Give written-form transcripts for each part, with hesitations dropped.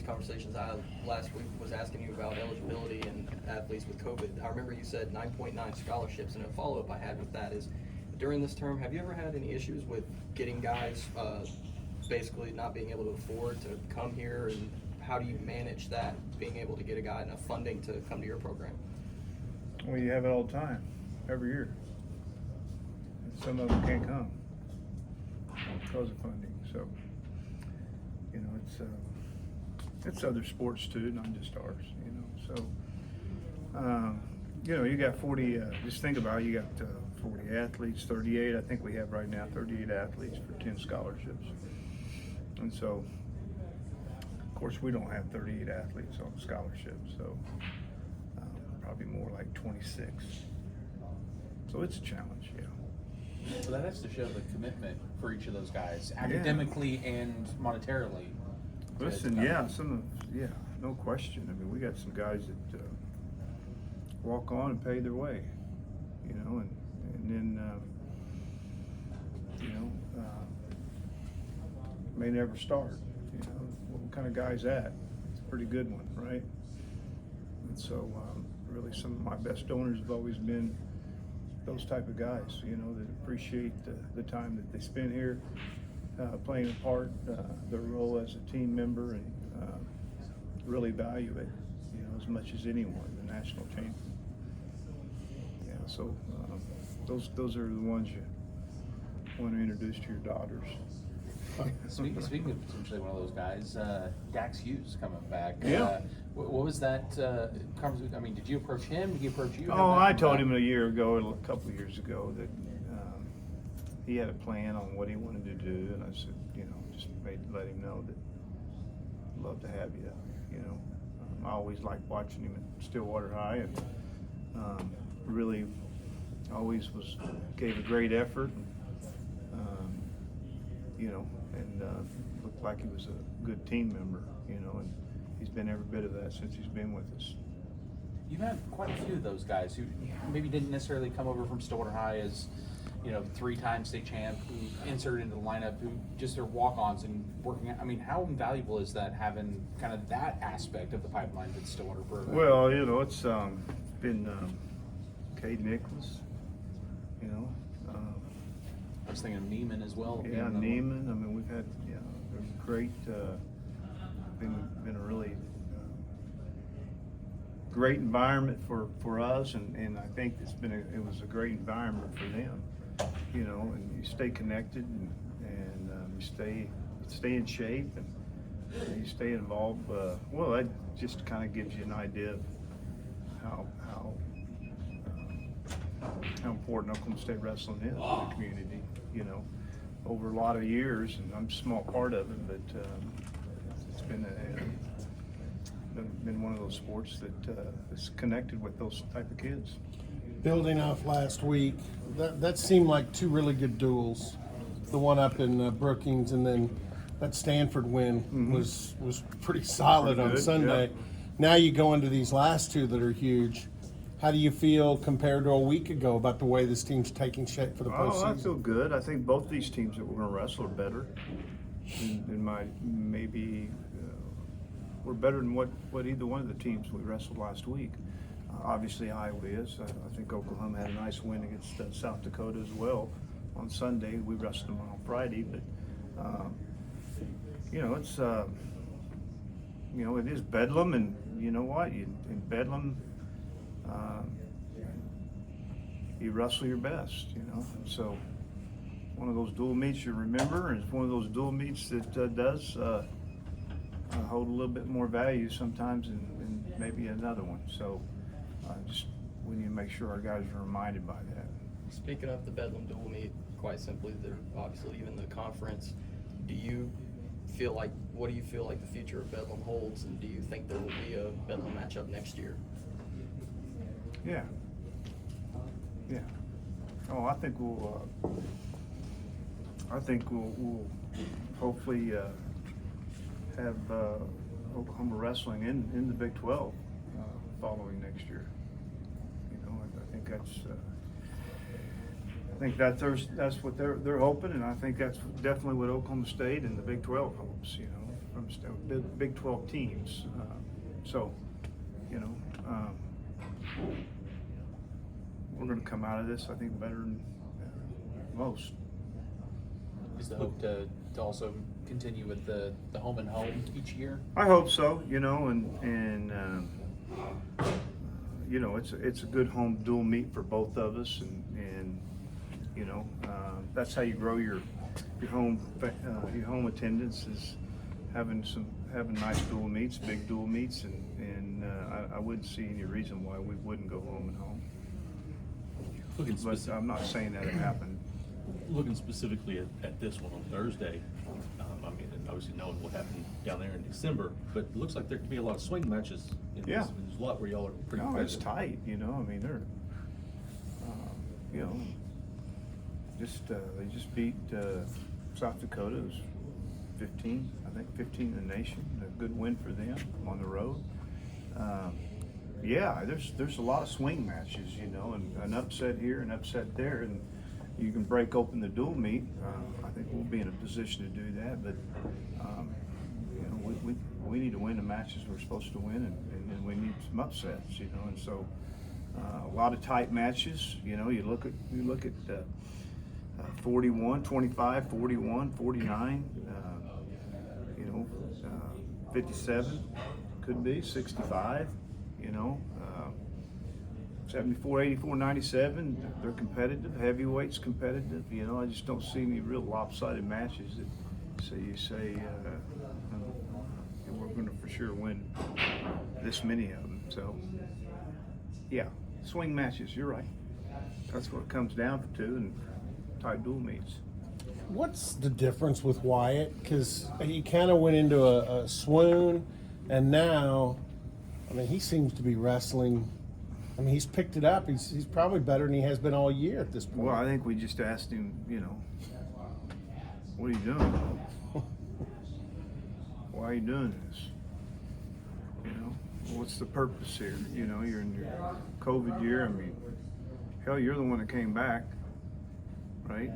conversations I had last week was asking you about eligibility and athletes with COVID. I remember you said 9.9 scholarships, and a follow-up I had with that is, during this term, have you ever had any issues with getting guys basically not being able to afford to come here, and how do you manage that, being able to get a guy enough funding to come to your program? Well, you have it all the time, every year. And some of them can't come because of funding. So, you know, it's other sports too, not just ours. You know, so you know, you got 40. Just think about it, you got 40 athletes, 38. I think we have right now 38 athletes for 10 scholarships. And so, of course, we don't have 38 athletes on scholarships. So. Probably more like 26. So it's a challenge, yeah. So that has to show the commitment for each of those guys, academically and monetarily. Listen, no question. I mean, we got some guys that walk on and pay their way, you know, and then, you know, may never start. You know, what kind of guy's that? It's a pretty good one, right? And so, really, some of my best donors have always been those type of guys, you know, that appreciate the time that they spend here, playing a part, their role as a team member, and really value it, you know, as much as anyone, the national champion. Yeah, so those are the ones you want to introduce to your daughters. Speaking of potentially one of those guys, Dax Hughes coming back. Yeah. What was that conversation? I mean, did you approach him? Did he approach you? Oh, I told him a year ago, a couple of years ago, that he had a plan on what he wanted to do, and I said, you know, just let him know that I'd love to have you. You know, I always liked watching him at Stillwater High, and really always gave a great effort. You know, and looked like he was a good team member, you know, and he's been every bit of that since he's been with us. You've had quite a few of those guys who maybe didn't necessarily come over from Stillwater High as, you know, 3-time state champ, who inserted into the lineup, who just are walk-ons and working. I mean, how invaluable is that, having kind of that aspect of the pipeline for the Stillwater program? Well, you know, it's been Cade Nicholas, you know. I was thinking of Neiman as well. Yeah, Neiman. I mean, we've had a great, been a really great environment for us, and I think it was a great environment for them. You know, and you stay connected, and you stay in shape, and you stay involved. Well, that just kind of gives you an idea of how important Oklahoma State wrestling is for the community, you know, over a lot of years, and I'm a small part of it, but it's been one of those sports that is connected with those type of kids. Building off last week, that seemed like two really good duels. The one up in Brookings, and then that Stanford win was pretty solid Pretty on good, Sunday. yeah. Now you go into these last two that are huge. How do you feel compared to a week ago about the way this team's taking shape for the postseason? Oh, I feel good. I think both these teams that we're going to wrestle are better. We're better than what either one of the teams we wrestled last week. Obviously, Iowa is. I think Oklahoma had a nice win against South Dakota as well on Sunday. We wrestled them on Friday, but you know, it's you know, it is Bedlam, and you know what? In Bedlam, you wrestle your best, you know. So one of those dual meets you remember, and it's one of those dual meets that does hold a little bit more value sometimes than maybe another one. So just we need to make sure our guys are reminded by that. Speaking of the Bedlam dual meet, quite simply, they're obviously even the conference. What do you feel like the future of Bedlam holds, and do you think there will be a Bedlam matchup next year? Yeah. Oh, I think we'll hopefully have Oklahoma wrestling in the Big 12 following next year. You know, I think that's what they're hoping, and I think that's definitely what Oklahoma State and the Big 12 hopes. You know, from Big 12 teams. So, you know, we're going to come out of this, I think, better than most. Is the hope to also continue with the home and home each year? I hope so, you know, and you know, it's a good home dual meet for both of us, and you know, that's how you grow your home attendance, is having nice dual meets, big dual meets, and I wouldn't see any reason why we wouldn't go home and home. But I'm not saying that it happened. Looking specifically at this one on Thursday, I mean, and obviously knowing what happened down there in December, but it looks like there could be a lot of swing matches in Yeah. this. There's a lot where y'all are pretty No, it's competitive. tight, you know, I mean, they're, you know, they just beat South Dakota. It was 15, I think 15 in the nation, a good win for them on the road. Yeah, there's a lot of swing matches, you know, and an upset here, an upset there, and you can break open the dual meet. I think we'll be in a position to do that, but you know, we need to win the matches we're supposed to win, and then we need some upsets, you know, and so a lot of tight matches. You know, you look at 41, 25, 41, 49. You know, 57 could be 65. You know, 74, 84, 97, they're competitive. Heavyweights competitive. You know, I just don't see any real lopsided matches that you say we're going to for sure win this many of them. So, yeah, swing matches, you're right. That's what it comes down to, and tight dual meets. What's the difference with Wyatt? Because he kind of went into a swoon, and now, I mean, he seems to be wrestling. I mean, he's picked it up. He's probably better than he has been all year at this point. Well, I think we just asked him, you know, what are you doing? Why are you doing this? You know, what's the purpose here? You know, you're in your COVID year. I mean, hell, you're the one that came back, right?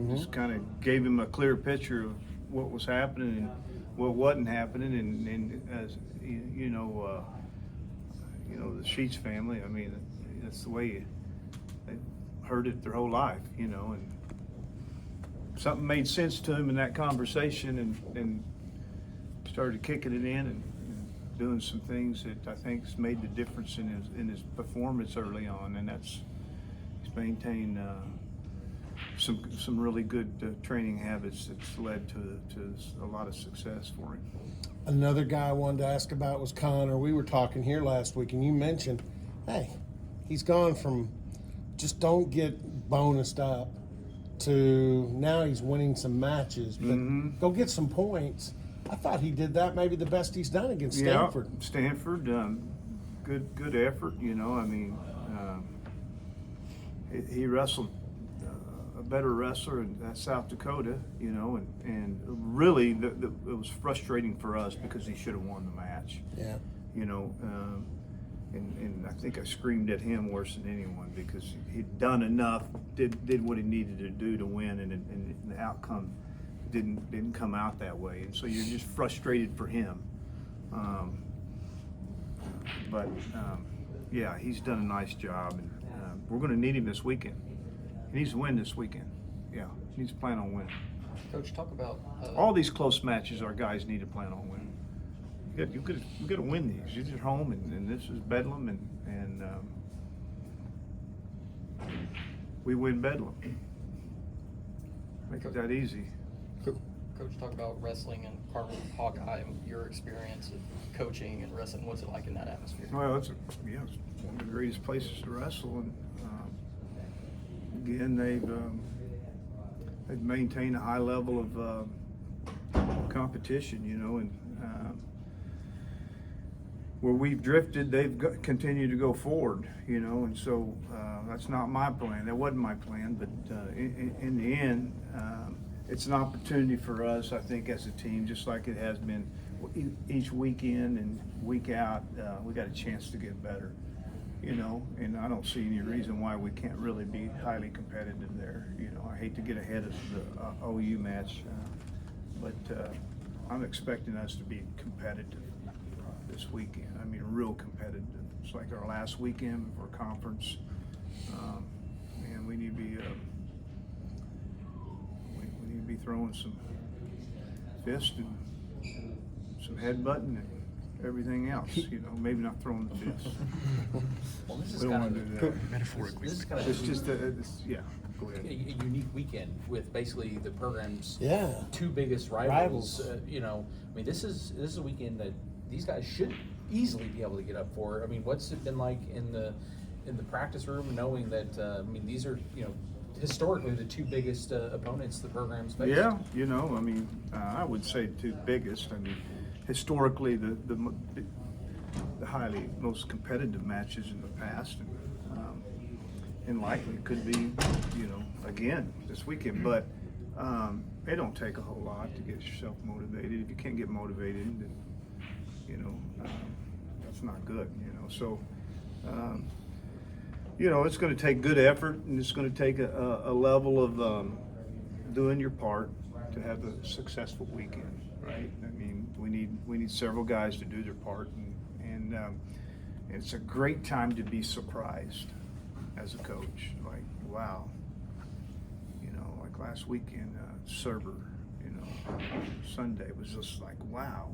Just kind of gave him a clear picture of what was happening and what wasn't happening, and as you know, the Sheets family. I mean, that's the way they heard it their whole life, you know, and something made sense to him in that conversation, and started kicking it in and doing some things that I think has made the difference in his performance early on, and that's he's maintained some really good training habits that's led to a lot of success for him. Another guy I wanted to ask about was Connor. We were talking here last week, and you mentioned, hey, he's gone from just don't get bonused up to now he's winning some matches, but go get some points. I thought he did that maybe the best he's done against Stanford. Yeah, Stanford, good effort. You know, I mean, he wrestled a better wrestler at South Dakota. You know, and really, it was frustrating for us because he should have won the match. Yeah. You know, and I think I screamed at him worse than anyone because he'd done enough, did what he needed to do to win, and the outcome didn't come out that way, and so you're just frustrated for him. But yeah, he's done a nice job, and we're going to need him this weekend. He needs to win this weekend. Yeah, he needs to plan on winning. Coach, talk about All these close matches, our guys need to plan on winning. You got to win these. You're at home, and this is Bedlam, and we win Bedlam. Make it that easy. Coach, talk about wrestling and Carver Hawkeye and your experience of coaching and wrestling. What's it like in that atmosphere? Well, it's one of the greatest places to wrestle, and again, they've maintained a high level of competition, you know, and where we've drifted, they've continued to go forward, you know, and so that's not my plan. That wasn't my plan, but in the end, it's an opportunity for us, I think, as a team, just like it has been each weekend and week out. We got a chance to get better, you know, and I don't see any reason why we can't really be highly competitive there. You know, I hate to get ahead of the OU match, but I'm expecting us to be competitive this weekend. I mean, real competitive. It's like our last weekend of our conference. And we need to be we need to be throwing some fists and some headbutting and everything else. You know, maybe not throwing the fists. Well, this is We don't kind want to of do that. this is kind of It's just yeah. Go a ahead. unique weekend with basically the program's Yeah. two biggest rivals. You know, I mean, this is a weekend that these guys should easily be able to get up for. I mean, what's it been like in the practice room, knowing that I mean, these are, you know, historically the two biggest opponents the program's faced? Yeah, you know, I mean, I would say two biggest. I mean, historically, the highly most competitive matches in the past, and likely could be, you know, again this weekend. But it don't take a whole lot to get yourself motivated. If you can't get motivated, then you know that's not good. You know, so. You know, it's going to take good effort, and it's going to take a level of doing your part to have a successful weekend, right? I mean, we need several guys to do their part, and it's a great time to be surprised as a coach. Like, wow, you know, like last weekend, Serber, you know, Sunday was just like, wow,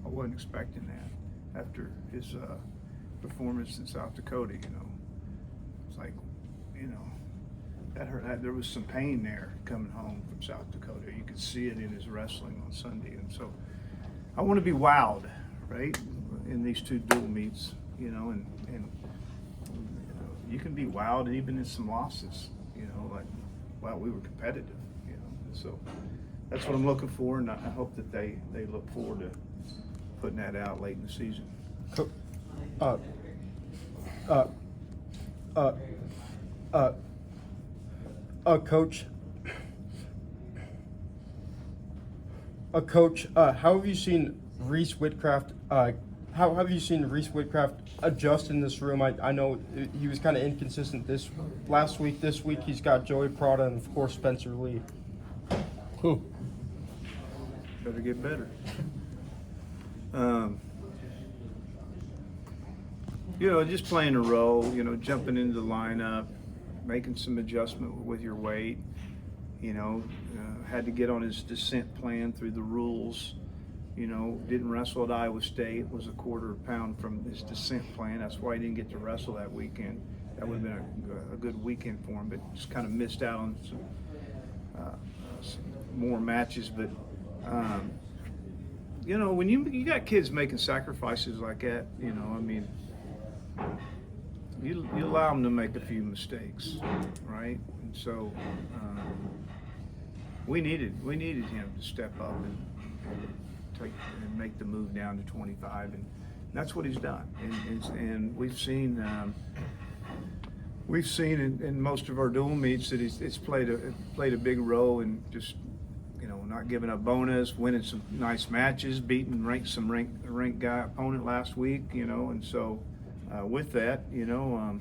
I wasn't expecting that after his performance in South Dakota, you know. It's like, you know, that hurt. There was some pain there coming home from South Dakota. You could see it in his wrestling on Sunday. And so I want to be wowed, right, in these two dual meets, you know, and you know, you can be wowed even in some losses, you know, like, wow, we were competitive, you know. And so that's what I'm looking for, and I hope that they look forward to putting that out late in the season. Coach, how have you seen Reese Whitcraft? How have you seen Reese Whitcraft adjust in this room? I know he was kind of inconsistent last week. This week he's got Joey Prada and of course Spencer Lee. Better get better. You know, just playing a role, you know, jumping into the lineup, making some adjustment with your weight, you know, had to get on his descent plan through the rules, you know, didn't wrestle at Iowa State, was a quarter pound from his descent plan. That's why he didn't get to wrestle that weekend. That would have been a good weekend for him, but just kind of missed out on some more matches. But, you know, when you got kids making sacrifices like that, you know, I mean, you allow them to make a few mistakes, right? And so we needed him to step up and make the move down to 25, and that's what he's done. And we've seen in most of our dual meets that it's played a big role in just, you know, not giving up bonus, winning some nice matches, beating ranked guy opponent last week, you know, and so. With that, you know,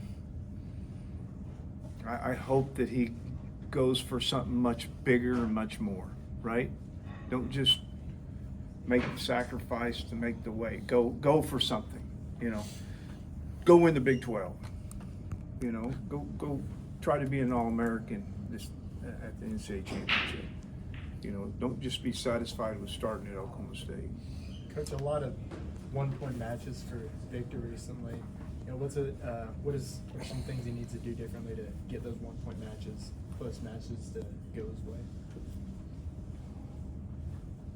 I hope that he goes for something much bigger and much more, right? Don't just make the sacrifice to make the weight. Go for something, you know. Go win the Big 12, you know. Go try to be an All-American at the NCAA championship. You know, don't just be satisfied with starting at Oklahoma State. Coach, a lot of one-point matches for Victor recently. You know, what are some things he needs to do differently to get those one-point matches, close matches, to go his way?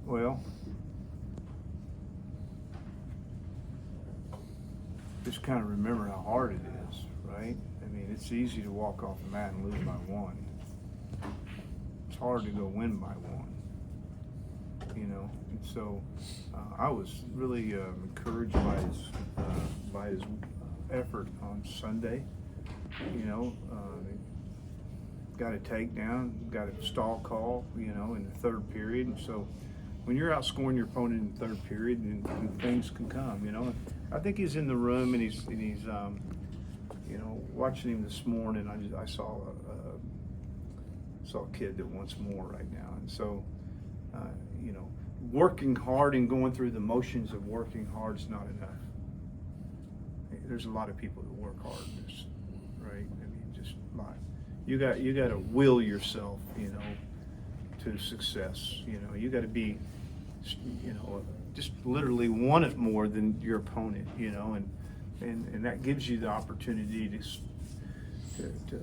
Well, just kind of remember how hard it is, right? I mean, it's easy to walk off the mat and lose by one. It's hard to go win by one, you know? And so I was really encouraged by his effort on Sunday. You know, got a takedown, got a stall call, you know, in the third period. And so when you're outscoring your opponent in the third period, and things can come, you know. I think he's in the room, and he's you know, watching him this morning, I saw a kid that wants more right now. And so, you know, working hard and going through the motions of working hard is not enough. There's a lot of people that work hard, right? I mean, just a lot. You got to will yourself, to success. You got to be, just literally want it more than your opponent, and that gives you the opportunity to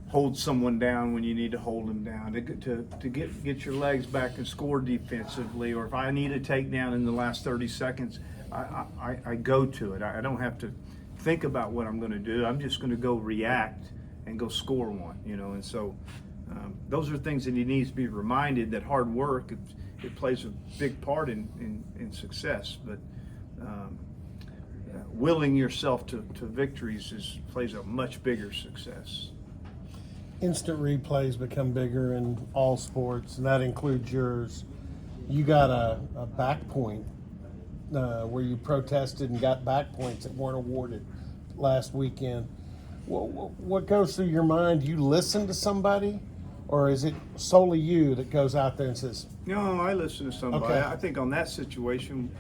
hold someone down when you need to hold them down, to get your legs back and score defensively, or if I need a takedown in the last 30 seconds, I go to it. I don't have to think about what I'm going to do. I'm just going to go react and go score one, and so those are things that he needs to be reminded that hard work, it plays a big part in success, but willing yourself to victories plays a much bigger success. Instant replays become bigger in all sports, and that includes yours. You got a back point where you protested and got back points that weren't awarded last weekend. What goes through your mind? Do you listen to somebody, or is it solely you that goes out there and says, No, I listen to somebody. Okay. I think on that situation,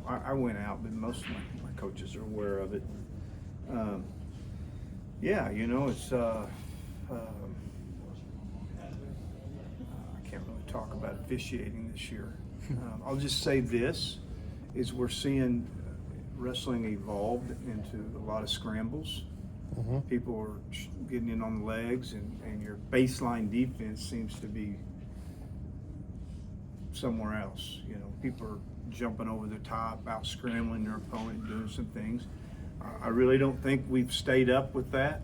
I went out, but most of my coaches are aware of it. Yeah, it's I can't really talk about officiating this year. I'll just say this, is we're seeing wrestling evolved into a lot of scrambles. People are getting in on the legs, and your baseline defense seems to be somewhere else. People are jumping over the top, out scrambling their opponent, doing some things. I really don't think we've stayed up with that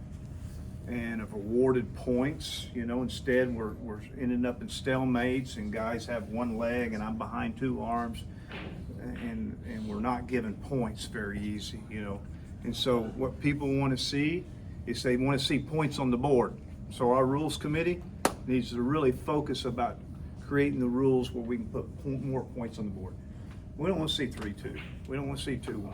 and have awarded points. Instead we're ending up in stalemates, and guys have one leg and I'm behind two arms, and we're not giving points very easy. And so what people want to see is they want to see points on the board. So our rules committee needs to really focus about creating the rules where we can put more points on the board. We don't want to see 3-2. We don't want to see 2-1.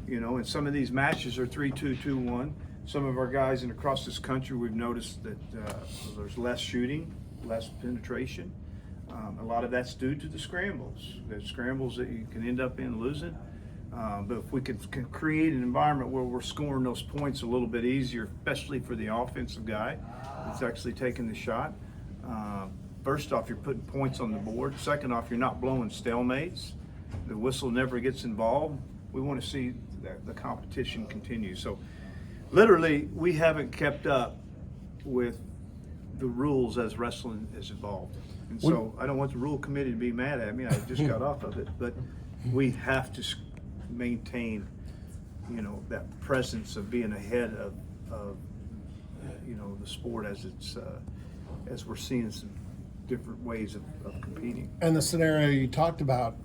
And some of these matches are 3-2, 2-1. Some of our guys across this country, we've noticed that there's less shooting, less penetration. A lot of that's due to the scrambles. There's scrambles that you can end up in losing. But if we can create an environment where we're scoring those points a little bit easier, especially for the offensive guy that's actually taking the shot. First off, you're putting points on the board. Second off, you're not blowing stalemates. The whistle never gets involved. We want to see that the competition continue. So literally, we haven't kept up with the rules as wrestling has evolved. And so I don't want the rule committee to be mad at me. I just got off of it. But we have to maintain, that presence of being ahead of the sport as we're seeing some different ways of competing. and the scenario you talked about,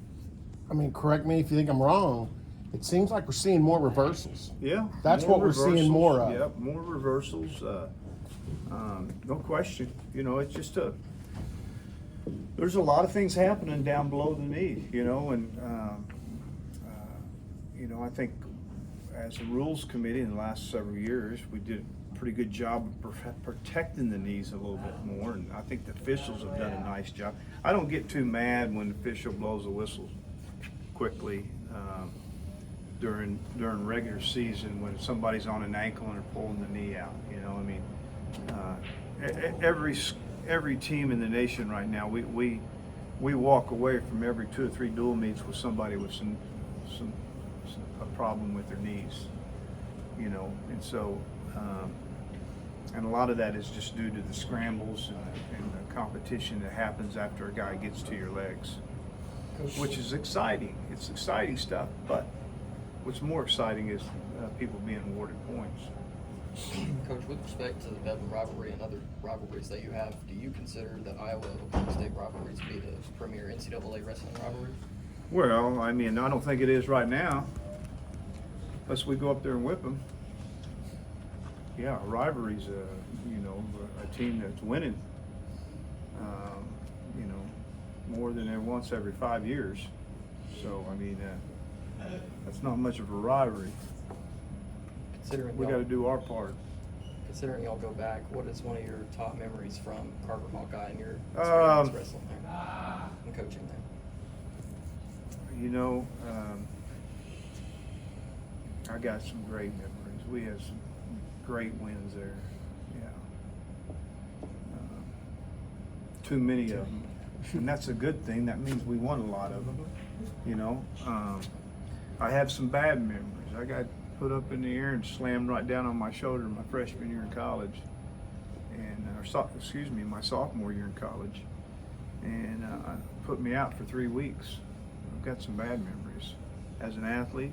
correct me if you think I'm wrong, it seems like we're seeing more reversals. Yeah. That's more what we're seeing reversals. more of. Yep, more reversals. No question. It's just there's a lot of things happening down below the knee, and I think as a rules committee in the last several years, we did a pretty good job of protecting the knees a little bit more, and I think the officials have done a nice job. I don't get too mad when the official blows a whistle quickly during regular season when somebody's on an ankle and they're pulling the knee out. Every team in the nation right now, we walk away from every 2 or 3 dual meets with somebody with a problem with their knees, and so and a lot of that is just due to the scrambles and the competition that happens after a guy gets to your legs, which is exciting. It's exciting stuff, but what's more exciting is people being awarded points. Coach, with respect to the Bevan rivalry and other rivalries that you have, do you consider the Iowa-Oklahoma State rivalry to be the premier NCAA wrestling rivalry? Well, I don't think it is right now, unless we go up there and whip them. Yeah, a rivalry's a team that's winning, more than once every 5 years. So, that's not much of a rivalry. Considering We y'all- got to do our part. Considering y'all go back, what is one of your top memories from Carver Hawkeye and your Um, experience wrestling there and coaching there? you know, I got some great memories. We had some great wins there. Yeah. Too many of them, and that's a good thing. That means we won a lot of them. You know, I have some bad memories. I got put up in the air and slammed right down on my shoulder my freshman year in college, and my sophomore year in college, and put me out for 3 weeks. I've got some bad memories as an athlete,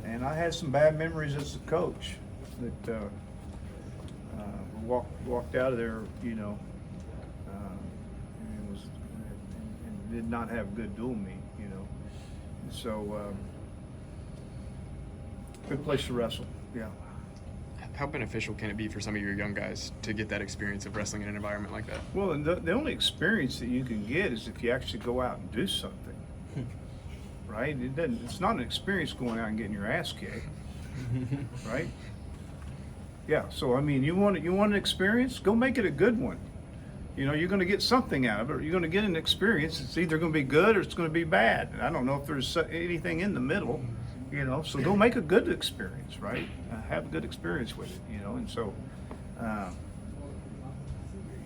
and I had some bad memories as a coach that walked out of there, you know, and did not have good dual meet, you know. So good place to wrestle, yeah. How beneficial can it be for some of your young guys to get that experience of wrestling in an environment like that? Well, and the only experience that you can get is if you actually go out and do something, right? It's not an experience going out and getting your ass kicked, right? Yeah. So I mean, you want an experience? Go make it a good one. You know, you're going to get something out of it. You're going to get an experience. It's either going to be good or it's going to be bad. And I don't know if there's anything in the middle. You know, so go make a good experience, right? Have a good experience with it, you know. And so,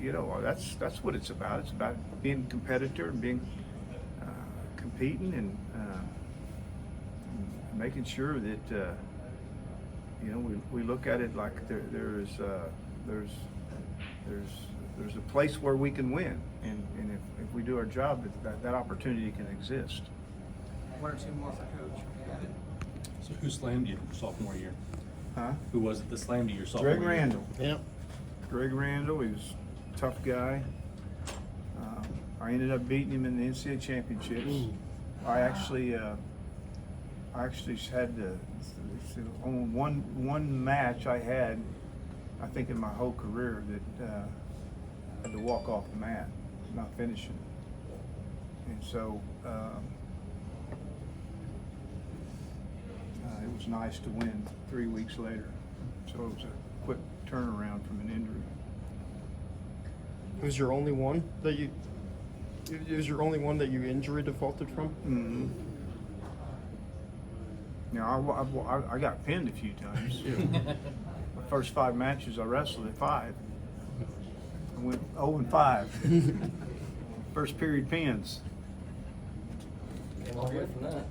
you know, that's what it's about. It's about being a competitor and being competing and making sure that you know we look at it like there's a place where we can win, and if we do our job, that opportunity can exist. One or two more for Coach. So who slammed you sophomore year? Huh? Who was it that slammed you your sophomore Greg year? Randall. Yep. Greg Randall, he was a tough guy. I ended up beating him in the NCAA championships. I actually had on one match I had, I think in my whole career, that I had to walk off the mat, not finishing. And so it was nice to win 3 weeks later. So it was a quick turnaround from an injury. It was your only one that you? It was your only one that you injury defaulted from? Mm-hmm. You know, I got pinned a few times. The first 5 matches I wrestled at 5. I went 0-5. First period pins. Came all the way from that.